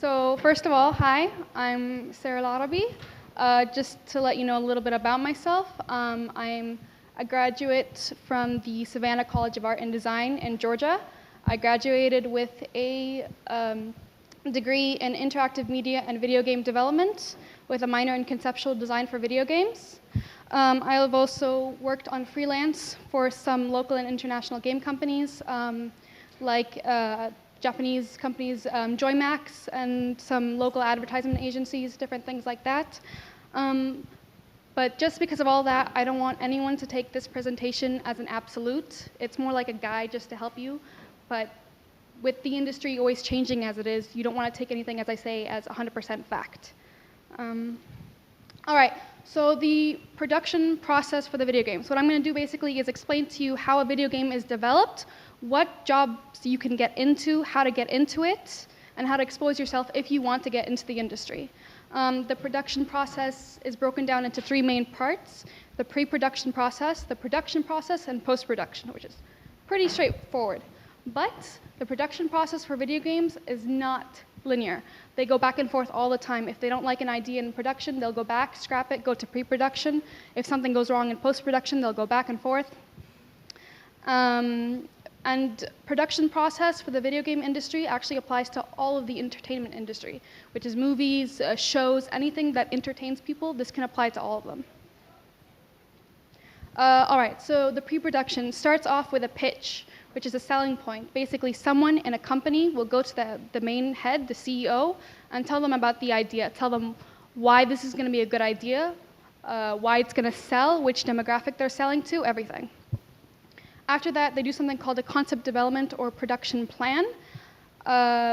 So first of all, hi, I'm Sarah Larabi. Just to let you know a little bit about myself, I'm a graduate from the Savannah College of Art and Design in Georgia. I graduated with a degree in interactive media and video game development with a minor in conceptual design for video games. I have also worked on freelance for some local and international game companies, like Japanese companies, Joymax, and some local advertisement agencies, different things like that. But just because of all that, I don't want anyone to take this presentation as an absolute. It's more like a guide just to help you. But with the industry always changing as it is, you don't want to take anything, as I say, as 100% fact. All right, so the production process for the video games. What I'm going to do basically is explain to you how a video game is developed, what jobs you can get into, how to get into it, and how to expose yourself if you want to get into the industry. The production process is broken down into three main parts: the pre-production process, the production process, and post-production, which is pretty straightforward. But the production process for video games is not linear. They go back and forth all the time. If they don't like an idea in production, they'll go back, scrap it, go to pre-production. If something goes wrong in post-production, they'll go back and forth. And production process for the video game industry actually applies to all of the entertainment industry, which is movies, shows, anything that entertains people. This can apply to all of them. All right, so the pre-production starts off with a pitch, which is a selling point. Basically, someone in a company will go to the main head, the CEO, and tell them about the idea, tell them why this is going to be a good idea, why it's going to sell, which demographic they're selling to, everything. After that, they do something called a concept development or production plan,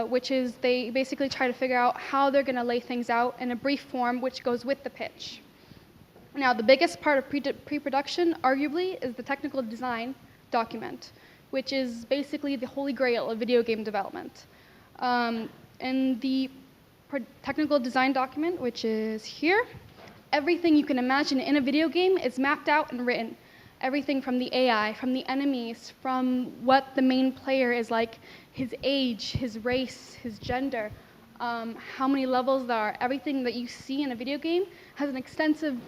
which is they basically try to figure out how they're going to lay things out in a brief form, which goes with the pitch. Now, the biggest part of pre-production, arguably, is the technical design document, which is basically the holy grail of video game development. In the technical design document, which is here, everything you can imagine in a video game is mapped out and written. Everything from the AI, from the enemies, from what the main player is like, his age, his race, his gender, how many levels there are. Everything that you see in a video game has an extensive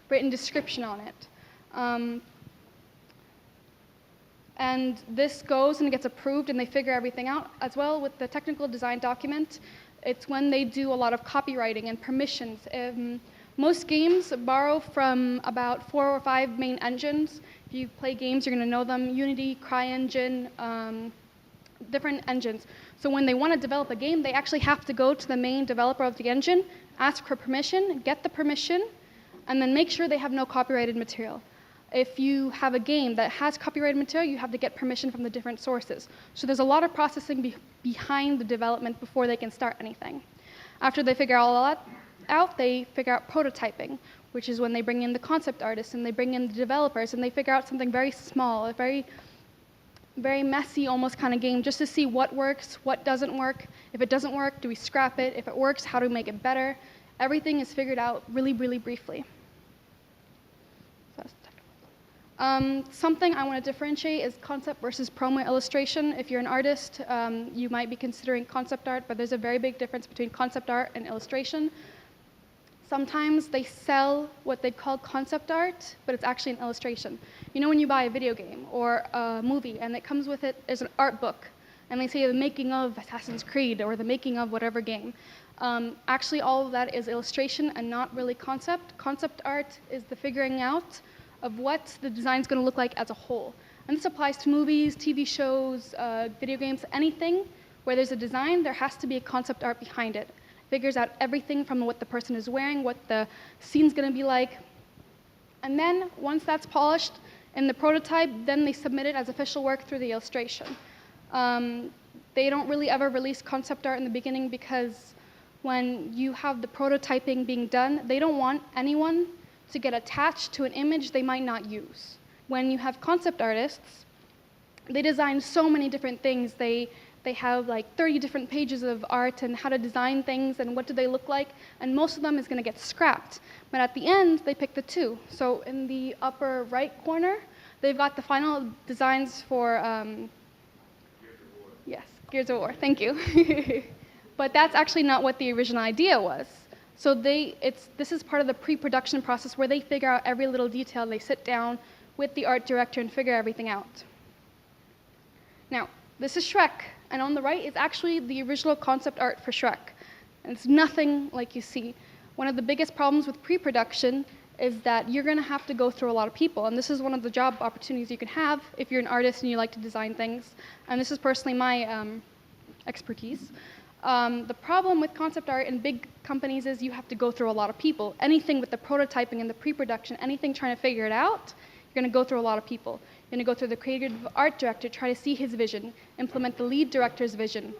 written description on it. And this goes and gets approved and they figure everything out. As well with the technical design document, it's when they do a lot of copywriting and permissions. Most games borrow from about 4 or 5 main engines. If you play games, you're going to know them: Unity, CryEngine, different engines. So when they want to develop a game, they actually have to go to the main developer of the engine, ask for permission, get the permission, and then make sure they have no copyrighted material. If you have a game that has copyrighted material, you have to get permission from the different sources. So there's a lot of processing behind the development before they can start anything. After they figure all that out, they figure out prototyping, which is when they bring in the concept artists and they bring in the developers and they figure out something very small, a very, very messy almost kind of game, just to see what works, what doesn't work. If it doesn't work, do we scrap it? If it works, how do we make it better? Everything is figured out really, really briefly. Something I want to differentiate is concept versus promo illustration. If you're an artist, you might be considering concept art, but there's a very big difference between concept art and illustration. Sometimes they sell what they call concept art, but it's actually an illustration. You know when you buy a video game or a movie and it comes with it as an art book, and they say the making of Assassin's Creed or the making of whatever game. Actually, all of that is illustration and not really concept. Concept art is the figuring out of what the design is going to look like as a whole. And this applies to movies, TV shows, video games, anything where there's a design, there has to be a concept art behind it. Figures out everything from what the person is wearing, what the scene's going to be like. And then once that's polished in the prototype, then they submit it as official work through the illustration. They don't really ever release concept art in the beginning because when you have the prototyping being done, they don't want anyone to get attached to an image they might not use. When you have concept artists, they design so many different things. They have like 30 different pages of art and how to design things and what do they look like, and most of them is going to get scrapped. But at the end, they pick the 2. So in the upper right corner, they've got the final designs for, yes, Gears of War, thank you. But that's actually not what the original idea was. So this is part of the pre-production process where they figure out every little detail. They sit down with the art director and figure everything out. Now, this is Shrek, and on the right is actually the original concept art for Shrek. And it's nothing like you see. One of the biggest problems with pre-production is that you're going to have to go through a lot of people, and this is one of the job opportunities you can have if you're an artist and you like to design things. And this is personally my expertise. The problem with concept art in big companies is you have to go through a lot of people. Anything with the prototyping and the pre-production, anything trying to figure it out, you're going to go through a lot of people. You're going to go through the creative art director, try to see his vision, implement the lead director's vision,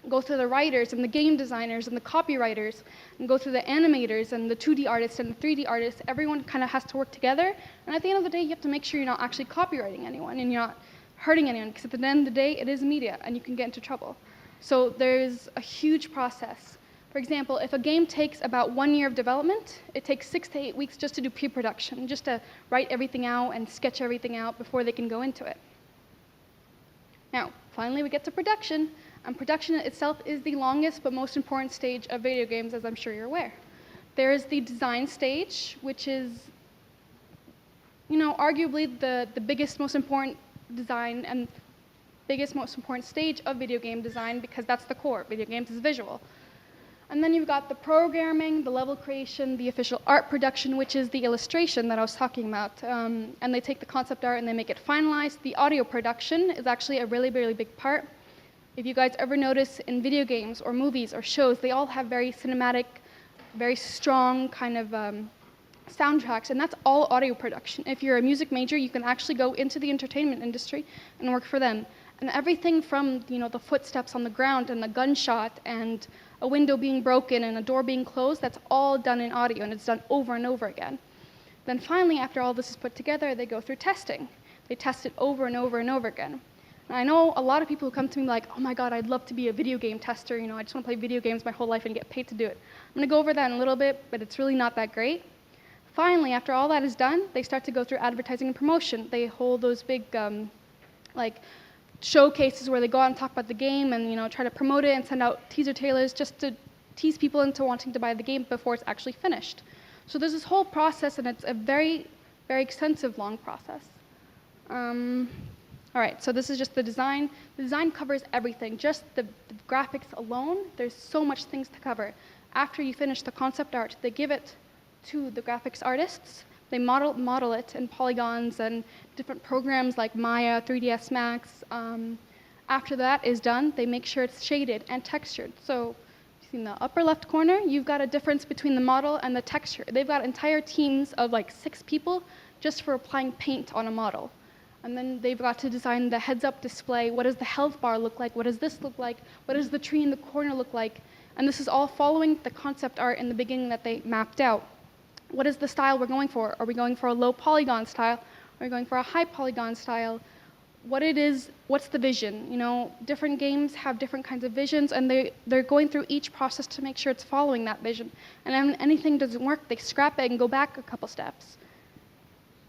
go through the writers and the game designers and the copywriters, and go through the animators and the 2D artists and the 3D artists. Everyone kind of has to work together. And at the end of the day, you have to make sure you're not actually copywriting anyone and you're not hurting anyone, because at the end of the day, it is media and you can get into trouble. So there's a huge process. For example, if a game takes about 1 year of development, it takes 6 to 8 weeks just to do pre-production, just to write everything out and sketch everything out before they can go into it. Now, finally we get to production, and production itself is the longest but most important stage of video games, as I'm sure you're aware. There is the design stage, which is, arguably the biggest, most important design and biggest, most important stage of video game design, because that's the core. Video games is visual. And then you've got the programming, the level creation, the official art production, which is the illustration that I was talking about. And they take the concept art and they make it finalized. The audio production is actually a really, really big part. If you guys ever notice in video games or movies or shows, they all have very cinematic, very strong kind of soundtracks, and that's all audio production. If you're a music major, you can actually go into the entertainment industry and work for them. And everything from the footsteps on the ground and the gunshot and a window being broken and a door being closed, that's all done in audio, and it's done over and over again. Then finally, after all this is put together, they go through testing. They test it over and over and over again. And I know a lot of people who come to me like, oh my God, I'd love to be a video game tester. I just want to play video games my whole life and get paid to do it. I'm going to go over that in a little bit, but it's really not that great. Finally, after all that is done, they start to go through advertising and promotion. They hold those big showcases where they go out and talk about the game and try to promote it and send out teaser trailers just to tease people into wanting to buy the game before it's actually finished. So there's this whole process, and it's a very, very extensive, long process. All right, so this is just the design. The design covers everything. Just the graphics alone, there's so much things to cover. After you finish the concept art, they give it to the graphics artists. They model it in polygons and different programs like Maya, 3ds Max. After that is done, they make sure it's shaded and textured. So in the upper left corner, you've got a difference between the model and the texture. They've got entire teams of 6 people just for applying paint on a model. And then they've got to design the heads-up display. What does the health bar look like? What does this look like? What does the tree in the corner look like? And this is all following the concept art in the beginning that they mapped out. What is the style we're going for? Are we going for a low polygon style? Are we going for a high polygon style? What it is, what's the vision? Different games have different kinds of visions, and they're going through each process to make sure it's following that vision. And when anything doesn't work, they scrap it and go back a couple steps.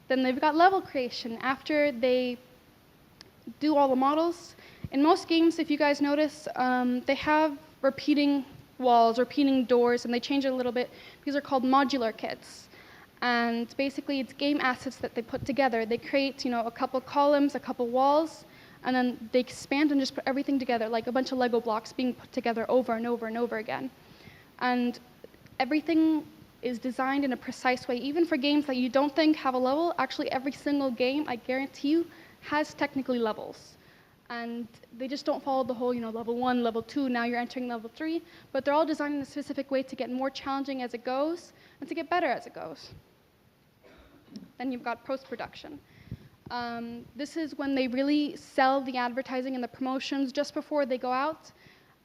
Then they've got level creation. After they do all the models, in most games, if you guys notice, they have repeating walls, repeating doors, and they change it a little bit. These are called modular kits. And basically, it's game assets that they put together. They create, a couple columns, a couple walls, and then they expand and just put everything together, like a bunch of Lego blocks being put together over and over and over again. And everything is designed in a precise way. Even for games that you don't think have a level, actually every single game, I guarantee you, has technically levels. And they just don't follow the whole, level 1, level 2, now you're entering level 3, but they're all designed in a specific way to get more challenging as it goes and to get better as it goes. Then you've got post-production. This is when they really sell the advertising and the promotions just before they go out.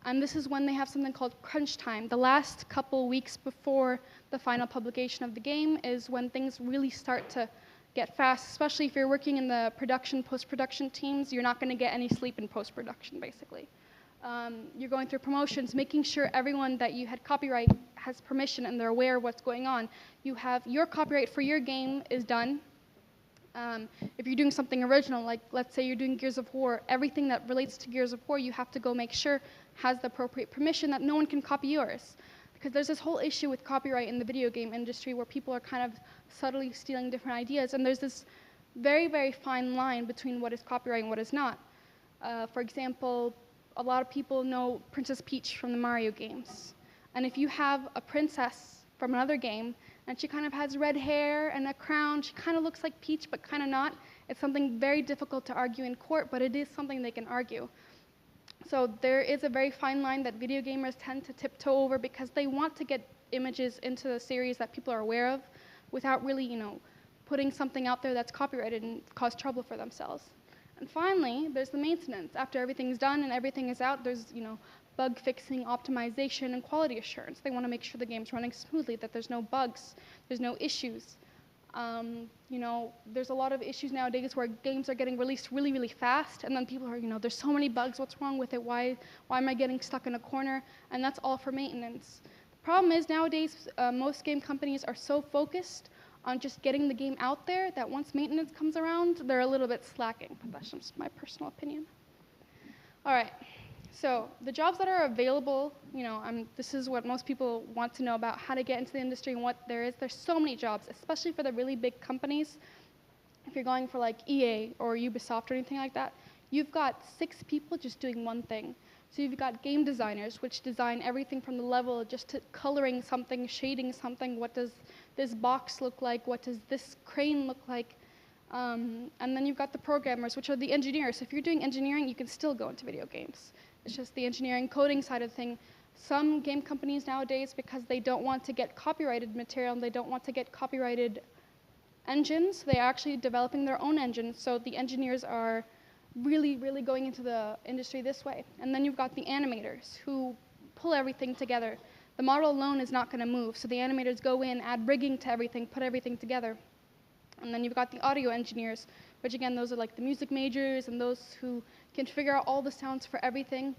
And this is when they have something called crunch time. The last couple weeks before the final publication of the game is when things really start to get fast, especially if you're working in the production, post-production teams. You're not going to get any sleep in post-production, basically. You're going through promotions, making sure everyone that you had copyright has permission and they're aware of what's going on. You have your copyright for your game is done. If you're doing something original, like let's say you're doing Gears of War, everything that relates to Gears of War, you have to go make sure has the appropriate permission that no one can copy yours. Because there's this whole issue with copyright in the video game industry where people are kind of subtly stealing different ideas, and there's this very, very fine line between what is copyright and what is not. For example, a lot of people know Princess Peach from the Mario games. And if you have a princess from another game, and she kind of has red hair and a crown, she kind of looks like Peach, but kind of not, it's something very difficult to argue in court, but it is something they can argue. So there is a very fine line that video gamers tend to tiptoe over because they want to get images into the series that people are aware of without really, putting something out there that's copyrighted and cause trouble for themselves. And finally, there's the maintenance. After everything's done and everything is out, there's, bug fixing, optimization, and quality assurance. They want to make sure the game's running smoothly, that there's no bugs, there's no issues. There's a lot of issues nowadays where games are getting released really, really fast, and then people are, there's so many bugs, what's wrong with it? Why am I getting stuck in a corner? And that's all for maintenance. The problem is nowadays, most game companies are so focused on just getting the game out there that once maintenance comes around, they're a little bit slacking, but that's just my personal opinion. All right, so the jobs that are available, this is what most people want to know about how to get into the industry and what there is. There's so many jobs, especially for the really big companies. If you're going for like EA or Ubisoft or anything like that, you've got 6 people just doing one thing. So you've got game designers, which design everything from the level just to coloring something, shading something, what does this box look like, what does this crane look like, and then you've got the programmers, which are the engineers. So if you're doing engineering, you can still go into video games. It's just the engineering coding side of the thing. Some game companies nowadays, because they don't want to get copyrighted material and they don't want to get copyrighted engines, they're actually developing their own engines. So the engineers are really, really going into the industry this way. And then you've got the animators who pull everything together. The model alone is not going to move, so the animators go in, add rigging to everything, put everything together. And then you've got the audio engineers, which again, those are like the music majors and those who can figure out all the sounds for everything.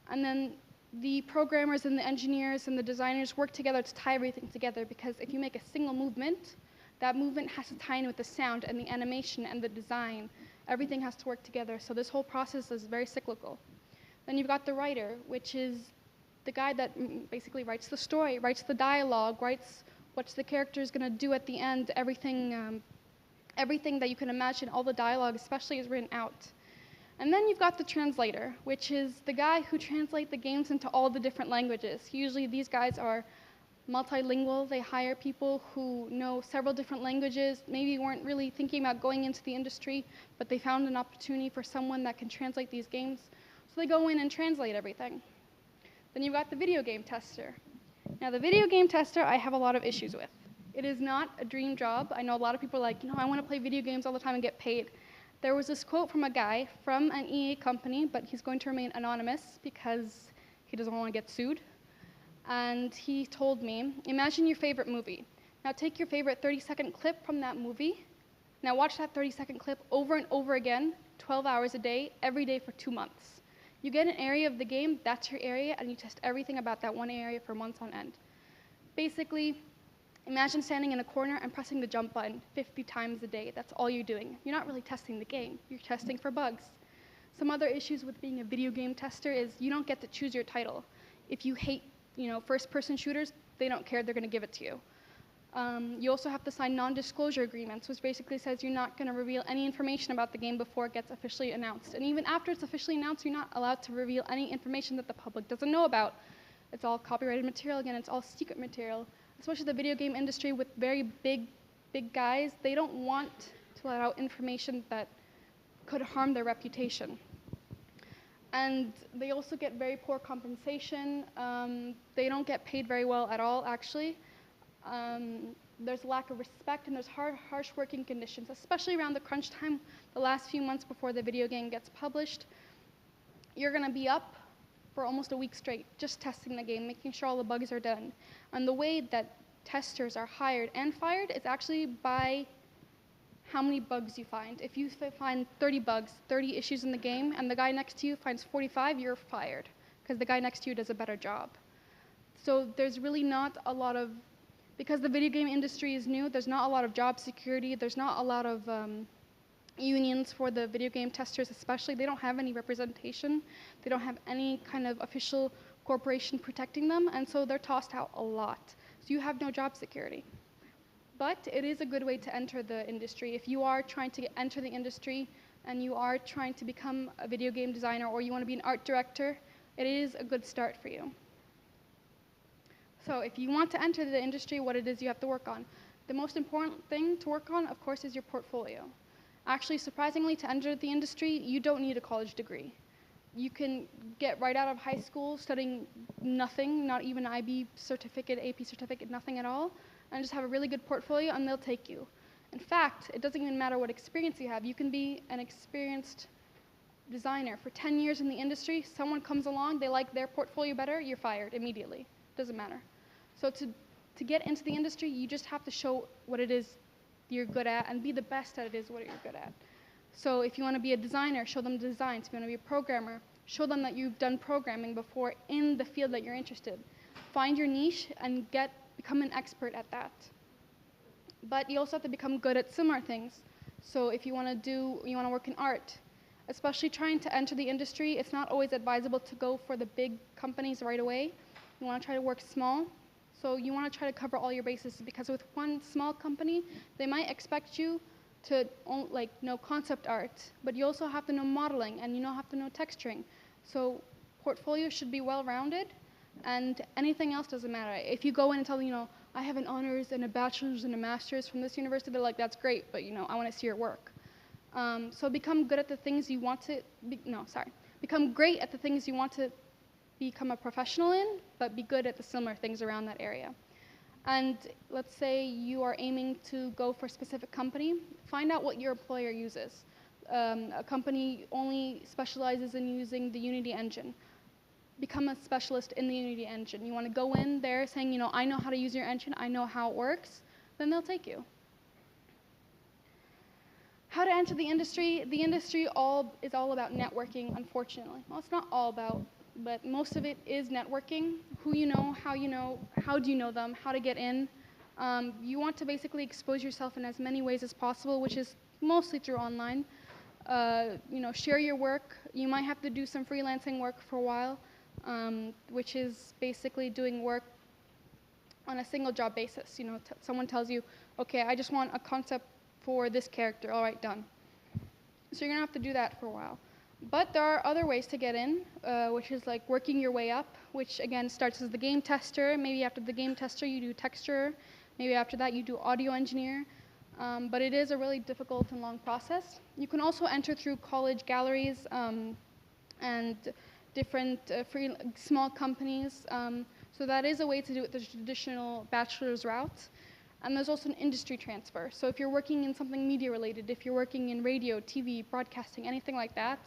And then the programmers and the engineers and the designers work together to tie everything together, because if you make a single movement, that movement has to tie in with the sound and the animation and the design. Everything has to work together, so this whole process is very cyclical. Then you've got the writer, which is the guy that basically writes the story, writes the dialogue, writes what the character is going to do at the end, everything that you can imagine, all the dialogue especially, is written out. And then you've got the translator, which is the guy who translates the games into all the different languages. Usually these guys are multilingual. They hire people who know several different languages, maybe weren't really thinking about going into the industry, but they found an opportunity for someone that can translate these games. So they go in and translate everything. Then you've got the video game tester. Now the video game tester I have a lot of issues with. It is not a dream job. I know a lot of people are like, I want to play video games all the time and get paid. There was this quote from a guy from an EA company, but he's going to remain anonymous because he doesn't want to get sued. And he told me, imagine your favorite movie. Now take your favorite 30-second clip from that movie. Now watch that 30-second clip over and over again, 12 hours a day, every day for 2 months. You get an area of the game, that's your area, and you test everything about that one area for months on end. Basically, imagine standing in a corner and pressing the jump button 50 times a day. That's all you're doing. You're not really testing the game. You're testing for bugs. Some other issues with being a video game tester is you don't get to choose your title. If you hate first-person shooters, they don't care. They're going to give it to you. You also have to sign non-disclosure agreements, which basically says you're not going to reveal any information about the game before it gets officially announced. And even after it's officially announced, you're not allowed to reveal any information that the public doesn't know about. It's all copyrighted material. Again, it's all secret material. Especially the video game industry with very big guys, they don't want to let out information that could harm their reputation. And they also get very poor compensation. They don't get paid very well at all, actually. There's a lack of respect, and there's harsh working conditions, especially around the crunch time, the last few months before the video game gets published. You're going to be up for almost a week straight, just testing the game, making sure all the bugs are done. And the way that testers are hired and fired is actually by how many bugs you find. If you find 30 bugs, 30 issues in the game, and the guy next to you finds 45, you're fired, because the guy next to you does a better job. So there's really not a lot of, because the video game industry is new, there's not a lot of job security, there's not a lot of unions for the video game testers especially, they don't have any representation. They don't have any kind of official corporation protecting them, and so they're tossed out a lot. So you have no job security. But it is a good way to enter the industry. If you are trying to enter the industry and you are trying to become a video game designer or you want to be an art director, it is a good start for you. So if you want to enter the industry, what it is you have to work on. The most important thing to work on, of course, is your portfolio. Actually, surprisingly, to enter the industry, you don't need a college degree. You can get right out of high school studying nothing, not even an IB certificate, AP certificate, nothing at all, and just have a really good portfolio, and they'll take you. In fact, it doesn't even matter what experience you have. You can be an experienced designer for 10 years in the industry. Someone comes along, they like their portfolio better, you're fired immediately. Doesn't matter. So to get into the industry, you just have to show what it is you're good at and be the best at it is what you're good at. So if you want to be a designer, show them the designs. If you want to be a programmer, show them that you've done programming before in the field that you're interested. Find your niche and become an expert at that. But you also have to become good at similar things. So if you want to work in art, especially trying to enter the industry, it's not always advisable to go for the big companies right away. You want to try to work small. So you want to try to cover all your bases, because with one small company, they might expect you to know concept art, but you also have to know modeling and you have to know texturing. So portfolio should be well-rounded, and anything else doesn't matter. If you go in and tell them, I have an honors and a bachelor's and a master's from this university, they're like, that's great, but I want to see your work. So become good at the things you want to, become great at the things you want to become a professional in, but be good at the similar things around that area. And let's say you are aiming to go for a specific company, find out what your employer uses. A company only specializes in using the Unity engine. Become a specialist in the Unity engine. You want to go in there saying, I know how to use your engine, I know how it works, then they'll take you. How to enter the industry? The industry is all about networking, unfortunately. Well, it's not all about, but most of it is networking. Who you know, how do you know them, how to get in. You want to basically expose yourself in as many ways as possible, which is mostly through online. Share your work. You might have to do some freelancing work for a while, which is basically doing work on a single job basis. Someone tells you, okay, I just want a concept for this character. All right, done. So you're gonna have to do that for a while. But there are other ways to get in, which is like working your way up, which again starts as the game tester. Maybe after the game tester, you do texture. Maybe after that, you do audio engineer. But it is a really difficult and long process. You can also enter through college galleries and different small companies. So that is a way to do it the traditional bachelor's route. And there's also an industry transfer. So if you're working in something media related, if you're working in radio, TV, broadcasting, anything like that,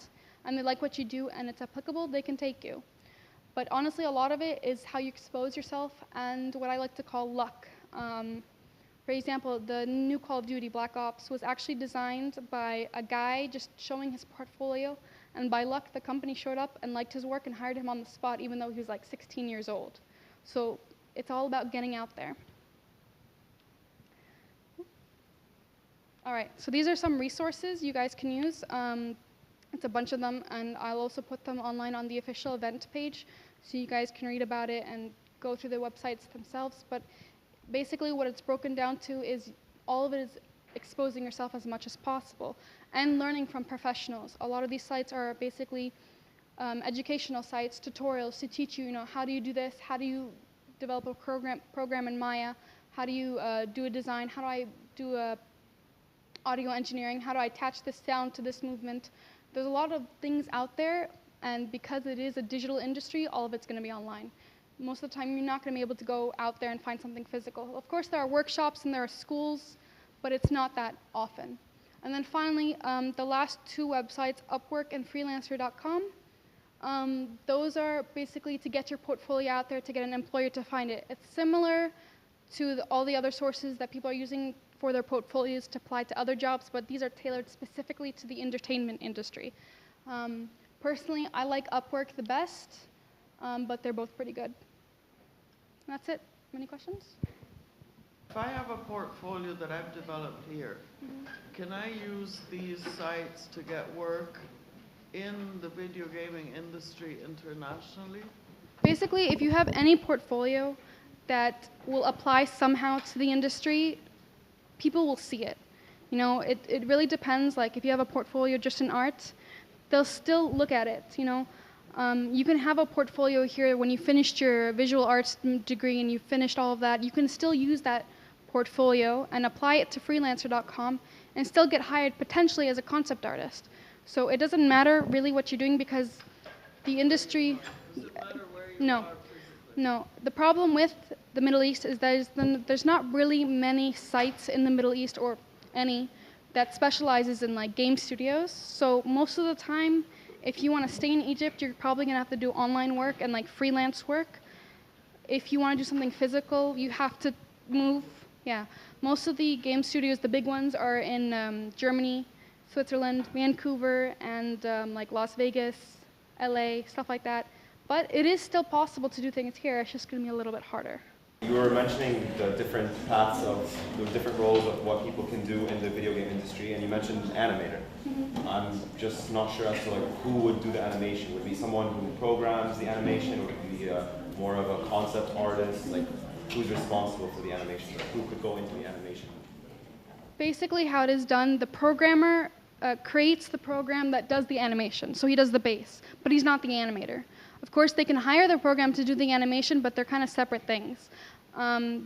and they like what you do and it's applicable, they can take you. But honestly, a lot of it is how you expose yourself and what I like to call luck. For example, the new Call of Duty Black Ops was actually designed by a guy just showing his portfolio, and by luck, the company showed up and liked his work and hired him on the spot, even though he was like 16 years old. So it's all about getting out there. All right, so these are some resources you guys can use. It's a bunch of them, and I'll also put them online on the official event page, so you guys can read about it and go through the websites themselves. But basically what it's broken down to is all of it is exposing yourself as much as possible and learning from professionals. A lot of these sites are basically educational sites, tutorials to teach you, how do you do this, how do you develop a program in Maya, how do you do a design, how do I do a audio engineering, how do I attach this sound to this movement. There's a lot of things out there, and because it is a digital industry, all of it's going to be online. Most of the time, you're not going to be able to go out there and find something physical. Of course, there are workshops and there are schools, but it's not that often. And then finally, the last two websites, Upwork and freelancer.com, those are basically to get your portfolio out there, to get an employer to find it. It's similar to all the other sources that people are using for their portfolios to apply to other jobs, but these are tailored specifically to the entertainment industry. Personally, I like Upwork the best, but they're both pretty good. That's it. Any questions? If I have a portfolio that I've developed here, can I use these sites to get work in the video gaming industry internationally? Basically, if you have any portfolio that will apply somehow to the industry, people will see it. You know, it really depends. Like if you have a portfolio just in art, they'll still look at it, you know. You can have a portfolio here when you finished your visual arts degree and you finished all of that. You can still use that portfolio and apply it to freelancer.com and still get hired potentially as a concept artist. So it doesn't matter really what you're doing because the industry. Does it matter where you No. are physically? No, the problem with the Middle East is there's not really many sites in the Middle East or any that specializes in like game studios. So most of the time, if you want to stay in Egypt, you're probably gonna have to do online work and like freelance work. If you want to do something physical, you have to move. Yeah, most of the game studios, the big ones, are in Germany, Switzerland, Vancouver, and like Las Vegas, LA, stuff like that. But it is still possible to do things here. It's just going to be a little bit harder. You were mentioning the different paths of the different roles of what people can do in the video game industry, and you mentioned animator. I'm just not sure as to like who would do the animation. Would it be someone who programs the animation, or would it be more of a concept artist? Like who's responsible for the animation? Like, who could go into the animation? Basically, how it is done, the programmer creates the program that does the animation. So he does the base, but he's not the animator. Of course, they can hire the program to do the animation, but they're kind of separate things.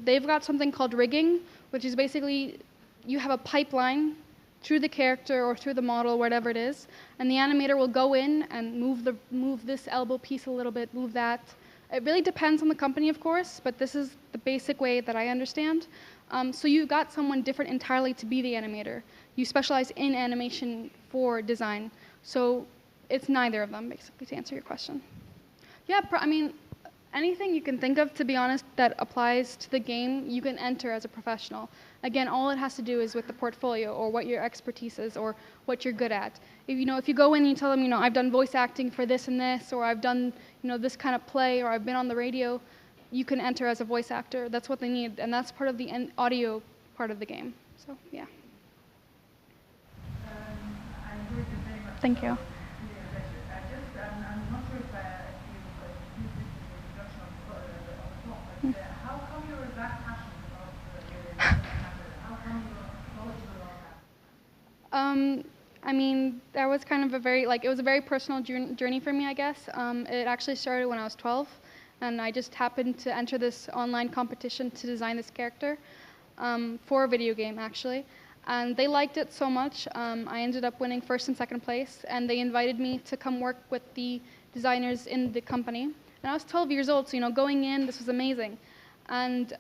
They've got something called rigging, which is basically you have a pipeline through the character or through the model, whatever it is, and the animator will go in and move this elbow piece a little bit, move that. It really depends on the company, of course, but this is the basic way that I understand. So you've got someone different entirely to be the animator. You specialize in animation for design. So it's neither of them, basically, to answer your question. Yeah, I mean, anything you can think of, to be honest, that applies to the game, you can enter as a professional. Again, all it has to do is with the portfolio or what your expertise is or what you're good at. If you go in and you tell them, I've done voice acting for this and this, or I've done, this kind of play, or I've been on the radio, you can enter as a voice actor. That's what they need, and that's part of the audio part of the game. So, yeah. Thank you. I mean, that was kind of it was a very personal journey for me, I guess. It actually started when I was 12, and I just happened to enter this online competition to design this character for a video game, actually. And they liked it so much, I ended up winning first and second place, and they invited me to come work with the designers in the company. And I was 12 years old, so going in, this was amazing. And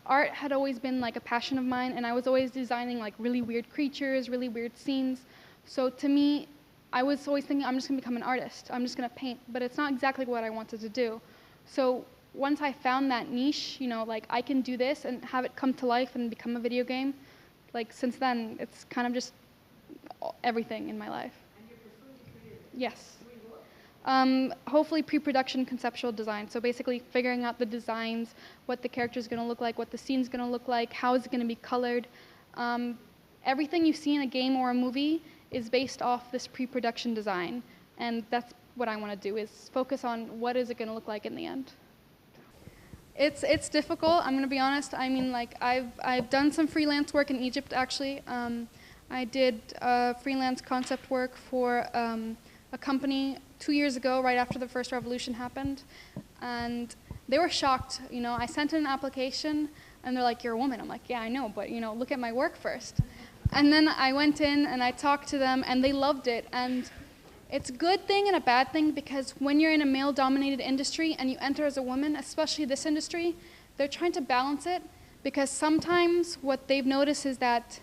art had always been like a passion of mine, and I was always designing like really weird creatures, really weird scenes. So to me, I was always thinking, I'm just gonna become an artist. I'm just gonna paint, but it's not exactly what I wanted to do. So once I found that niche, like I can do this and have it come to life and become a video game, like since then, it's kind of just everything in my life. And you're pursuing creative? Yes. Doing what? Hopefully pre-production conceptual design. So basically figuring out the designs, what the character is going to look like, what the scene's going to look like, how is it going to be colored. Everything you see in a game or a movie is based off this pre-production design. And that's what I want to do, is focus on what is it going to look like in the end. It's difficult, I'm going to be honest. I mean, like, I've done some freelance work in Egypt, actually. I did freelance concept work for a company 2 years ago, right after the first revolution happened. And they were shocked. I sent in an application, and they're like, "You're a woman." I'm like, "Yeah, I know, but, look at my work first." And then I went in, and I talked to them, and they loved it. And it's a good thing and a bad thing, because when you're in a male-dominated industry and you enter as a woman, especially this industry, they're trying to balance it, because sometimes what they've noticed is that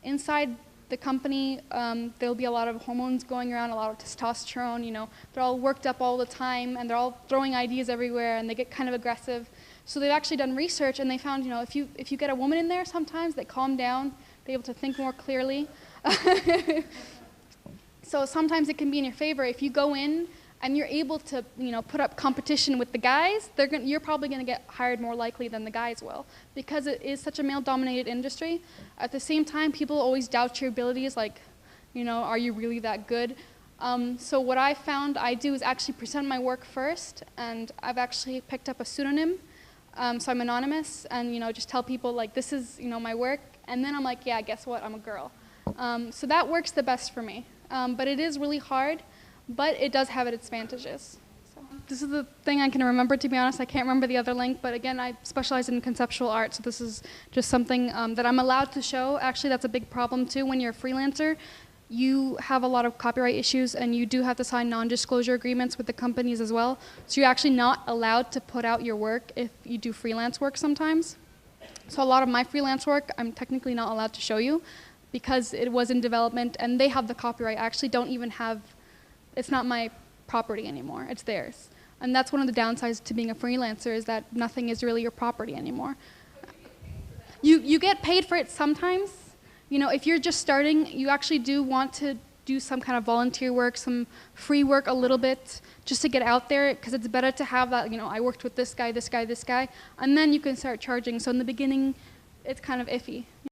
inside the company, there'll be a lot of hormones going around, a lot of testosterone, they're all worked up all the time, and they're all throwing ideas everywhere, and they get kind of aggressive. So they've actually done research, and they found, if you get a woman in there, sometimes they calm down, they're able to think more clearly. So sometimes it can be in your favor. If you go in and you're able to, put up competition with the guys, you're probably going to get hired more likely than the guys will, because it is such a male-dominated industry. At the same time, people always doubt your abilities, like, are you really that good? So what I found I do is actually present my work first, and I've actually picked up a pseudonym, so I'm anonymous, and just tell people like, this is my work, and then I'm like, yeah, guess what, I'm a girl. So that works the best for me, but it is really hard, but it does have its advantages. So this is the thing I can remember, to be honest. I can't remember the other link, but again, I specialize in conceptual art, so this is just something that I'm allowed to show. Actually, that's a big problem too when you're a freelancer. You have a lot of copyright issues, and you do have to sign non-disclosure agreements with the companies as well. So you're actually not allowed to put out your work if you do freelance work sometimes. So a lot of my freelance work, I'm technically not allowed to show you because it was in development, and they have the copyright. I actually don't even have, it's not my property anymore, it's theirs. And that's one of the downsides to being a freelancer, is that nothing is really your property anymore. You get paid for it sometimes. If you're just starting, you actually do want to do some kind of volunteer work, some free work a little bit, just to get out there, because it's better to have that, I worked with this guy, this guy, this guy, and then you can start charging. So in the beginning, it's kind of iffy.